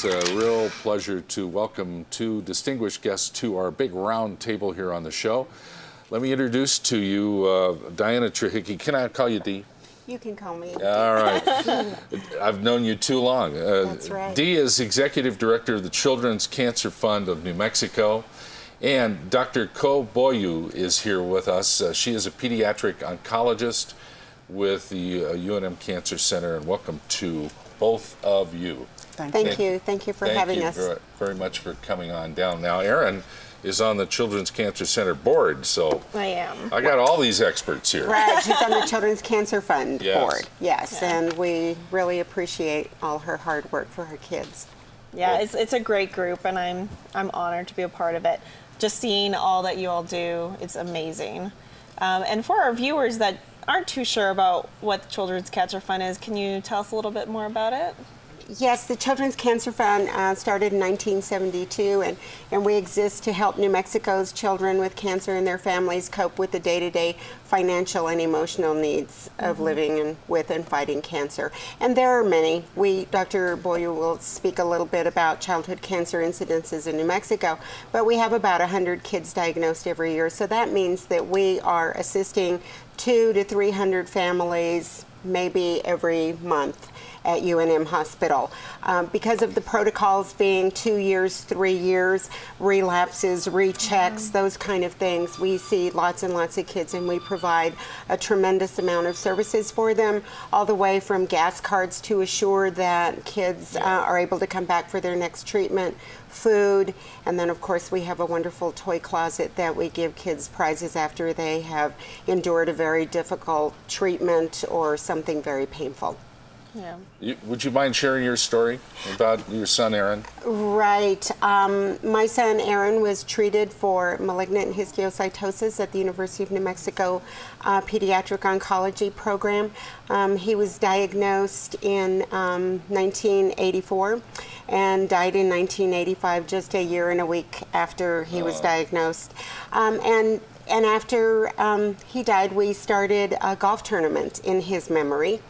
It's a real pleasure to welcome two distinguished guests to our big round table here on the show. Let me introduce to you Diana Trujeque. Can I call you Dee? You can call me. All right. I've known you too long. That's right. Dee is Executive Director of the Children's Cancer Fund of New Mexico. And Dr. Boayue is here with us. She is a pediatric oncologist with the UNM Cancer Center. And welcome to both of you. Thank you. Thank you for having us. Thank you very much for coming on down. Now, Erin is on the Children's Cancer Center board, so I am. I got all these experts here. Right, she's on the Children's Cancer Fund board. Yes, Yeah. and we really appreciate all her hard work for her kids. Yeah, it's a great group, and I'm honored to be a part of it. Just seeing all that you all do, it's amazing. And for our viewers that aren't too sure about what the Children's Cancer Fund is, can you tell us a little bit more about it? Yes, the Children's Cancer Fund started in 1972, and we exist to help New Mexico's children with cancer and their families cope with the day-to-day financial and emotional needs of living with and fighting cancer. And there are many. Dr. Boayue will speak a little bit about childhood cancer incidences in New Mexico, but we have about 100 kids diagnosed every year, so that means that we are assisting 200 to 300 families maybe every month at UNM Hospital. Because of the protocols being 2 years, 3 years, relapses, rechecks, those kind of things, we see lots and lots of kids, and we provide a tremendous amount of services for them, all the way from gas cards to assure that kids are able to come back for their next treatment, food, and then of course we have a wonderful toy closet that we give kids prizes after they have endured a very difficult treatment or something very painful. Yeah. Would you mind sharing your story about your son, Aaron? Right. My son, Aaron, was treated for malignant histiocytosis at the University of New Mexico Pediatric Oncology program. He was diagnosed in 1984 and died in 1985, just a year and a week after he was diagnosed. And after he died, we started a golf tournament in his memory.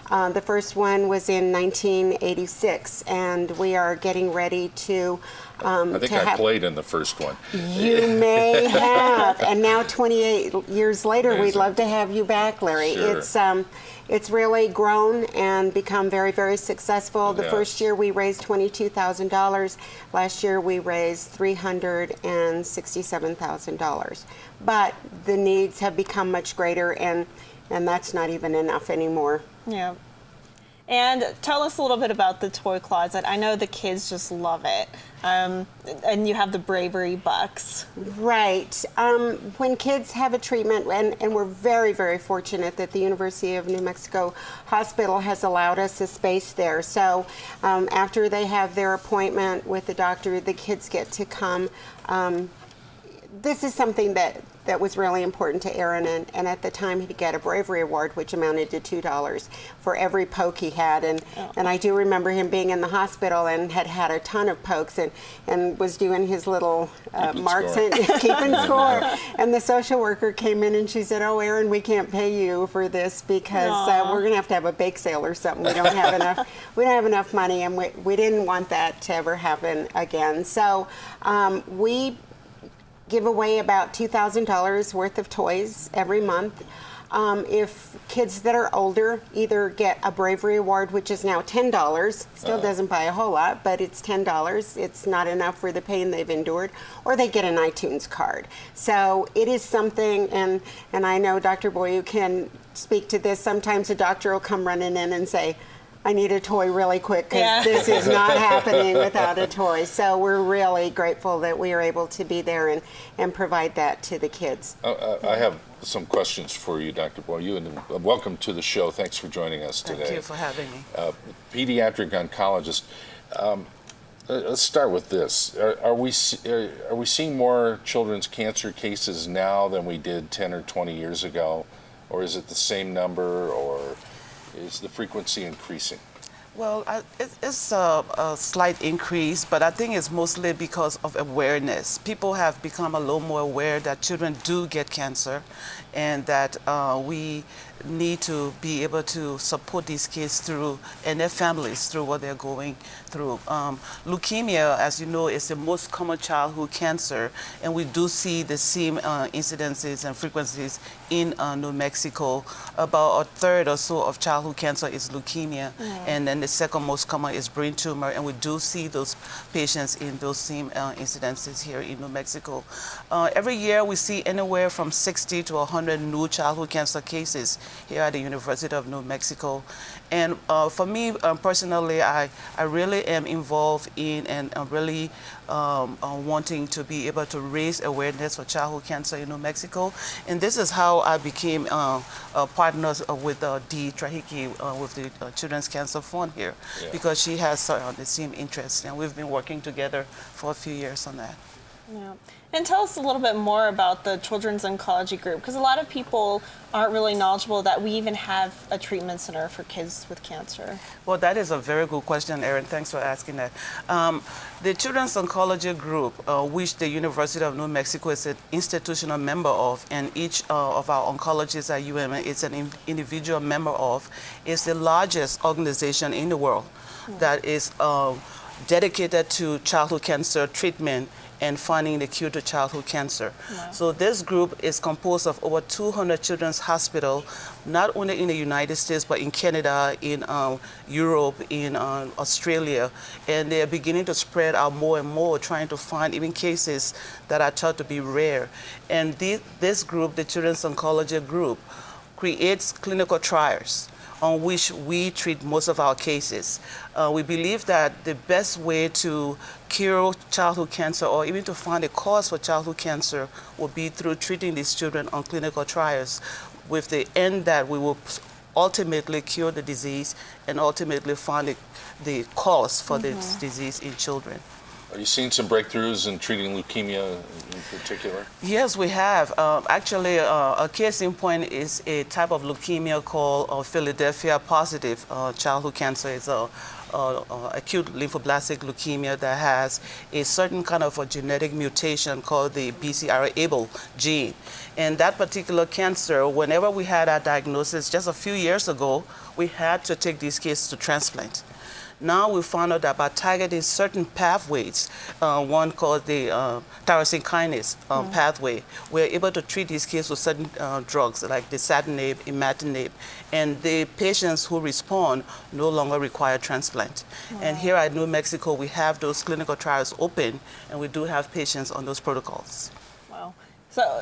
The first one was in 1986, and we are getting ready to I think I played in the first one. You may have, and now 28 years later, Amazing. We'd love to have you back, Larry. Sure. It's really grown and become very, very successful. The Yes. first year we raised $22,000. Last year we raised $367,000. But the needs have become much greater, and that's not even enough anymore. Yeah. And tell us a little bit about the toy closet. I know the kids just love it. And you have the Bravery Bucks. Right. When kids have a treatment, and we're very, very fortunate that the University of New Mexico Hospital has allowed us a space there. So after they have their appointment with the doctor, the kids get to come. This is something that was really important to Aaron, and at the time he'd get a Bravery Award, which amounted to $2 for every poke he had. And I do remember him being in the hospital and had a ton of pokes and was doing his little marks and keeping score. And the social worker came in and she said, "Oh, Aaron, we can't pay you for this because we're going to have a bake sale or something. We don't have enough. We don't have enough money, and we didn't want that to ever happen again." So we give away about $2,000 worth of toys every month. If kids that are older either get a Bravery Award, which is now $10, still doesn't buy a whole lot, but it's $10. It's not enough for the pain they've endured, or they get an iTunes card. So it is something, and I know Dr. Boayue can speak to this. Sometimes a doctor will come running in and say, "I need a toy really quick because this is not happening without a toy." So we're really grateful that we are able to be there and provide that to the kids. I have some questions for you, Dr. Boayue, and welcome to the show. Thanks for joining us today. Thank you for having me. Pediatric oncologist. Let's start with this. Are we seeing more children's cancer cases now than we did 10 or 20 years ago? Or is it the same number, or is the frequency increasing? Well, it's a slight increase, but I think it's mostly because of awareness. People have become a little more aware that children do get cancer, and that we need to be able to support these kids through, and their families through what they're going through. Leukemia, as you know, is the most common childhood cancer, and we do see the same incidences and frequencies in New Mexico. About a third or so of childhood cancer is leukemia, and then the second most common is brain tumor, and we do see those patients in those same incidences here in New Mexico. Every year we see anywhere from 60 to 100 new childhood cancer cases here at the University of New Mexico. And for me personally, I really am involved in and really wanting to be able to raise awareness for childhood cancer in New Mexico. And this is how I became partners with Dee Trujeque with the Children's Cancer Fund here, because she has the same interest, and we've been working together for a few years on that. Yeah. And tell us a little bit more about the Children's Oncology Group, because a lot of people aren't really knowledgeable that we even have a treatment center for kids with cancer. Well, that is a very good question, Erin. Thanks for asking that. The Children's Oncology Group, which the University of New Mexico is an institutional member of, and each of our oncologists at UMN is an individual member of, is the largest organization in the world that is dedicated to childhood cancer treatment and finding the cure to childhood cancer. Wow. So this group is composed of over 200 children's hospitals, not only in the United States, but in Canada, in Europe, in Australia. And they're beginning to spread out more and more, trying to find even cases that are thought to be rare. And this group, the Children's Oncology Group, creates clinical trials on which we treat most of our cases. We believe that the best way to cure childhood cancer, or even to find a cause for childhood cancer, will be through treating these children on clinical trials, with the end that we will ultimately cure the disease and ultimately find the cause for this disease in children. Are you seeing some breakthroughs in treating leukemia in particular? Yes, we have. Actually, a case in point is a type of leukemia called Philadelphia positive childhood cancer. It's acute lymphoblastic leukemia that has a certain kind of a genetic mutation called the BCR-ABL gene. And that particular cancer, whenever we had our diagnosis just a few years ago, we had to take these cases to transplant. Now we found out that by targeting certain pathways, one called the tyrosine kinase pathway, we're able to treat these cases with certain drugs like dasatinib, imatinib, and the patients who respond no longer require transplant. Wow. And here at New Mexico, we have those clinical trials open, and we do have patients on those protocols. Wow.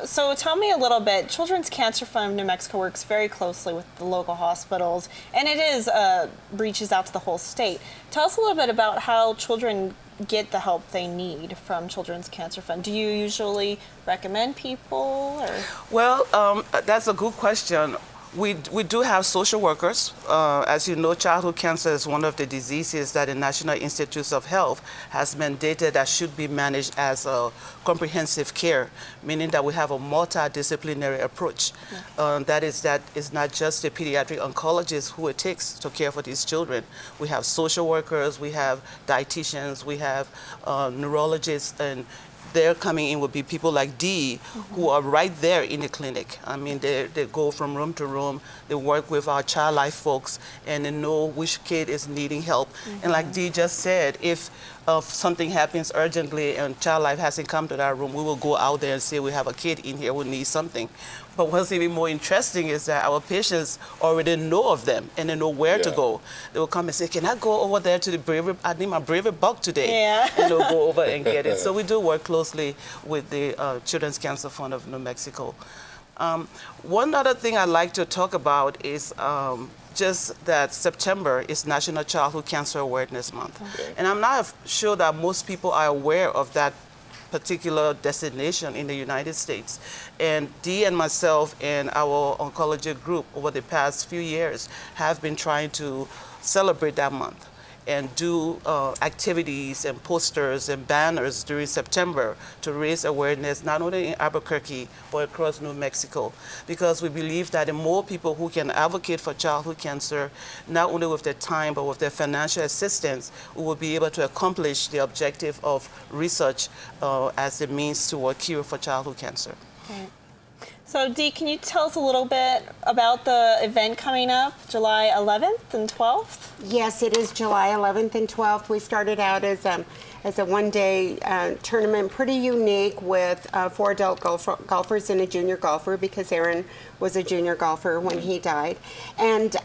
So tell me a little bit. Children's Cancer Fund of New Mexico works very closely with the local hospitals, and it is reaches out to the whole state. Tell us a little bit about how children get the help they need from Children's Cancer Fund. Do you usually recommend people? Or? Well, that's a good question. We do have social workers. As you know, childhood cancer is one of the diseases that the National Institutes of Health has mandated that should be managed as a comprehensive care, meaning that we have a multidisciplinary approach. That is not just the pediatric oncologist who it takes to care for these children. We have social workers, we have dietitians, we have neurologists, and they're coming in would be people like Dee, who are right there in the clinic. I mean, they go from room to room, they work with our child life folks, and they know which kid is needing help. And like Dee just said, if something happens urgently and child life hasn't come to that room, we will go out there and say we have a kid in here who needs something. But what's even more interesting is that our patients already know of them and they know where to go. They will come and say, can I go over there to the Bravery, I need my Bravery Buck today. Yeah. And they'll go over and get it. So we do work closely with the Children's Cancer Fund of New Mexico. One other thing I'd like to talk about is just that September is National Childhood Cancer Awareness Month. Okay. And I'm not sure that most people are aware of that particular designation in the United States. And Dee and myself and our oncology group over the past few years have been trying to celebrate that month. and do activities and posters and banners during September to raise awareness not only in Albuquerque but across New Mexico, because we believe that the more people who can advocate for childhood cancer, not only with their time but with their financial assistance, we will be able to accomplish the objective of research as a means toward cure for childhood cancer. Right. So Dee, can you tell us a little bit about the event coming up July 11th and 12th? Yes, it is July 11th and 12th. We started out as a one-day tournament, pretty unique, with 4 adult golfers and a junior golfer, because Aaron was a junior golfer when he died. And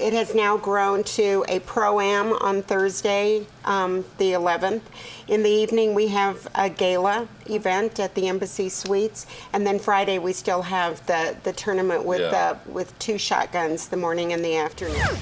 it has now grown to a pro-am on Thursday, the 11th. In the evening, we have a gala event at the Embassy Suites, and then Friday we still have the tournament with 2 shotguns, the morning and the afternoon.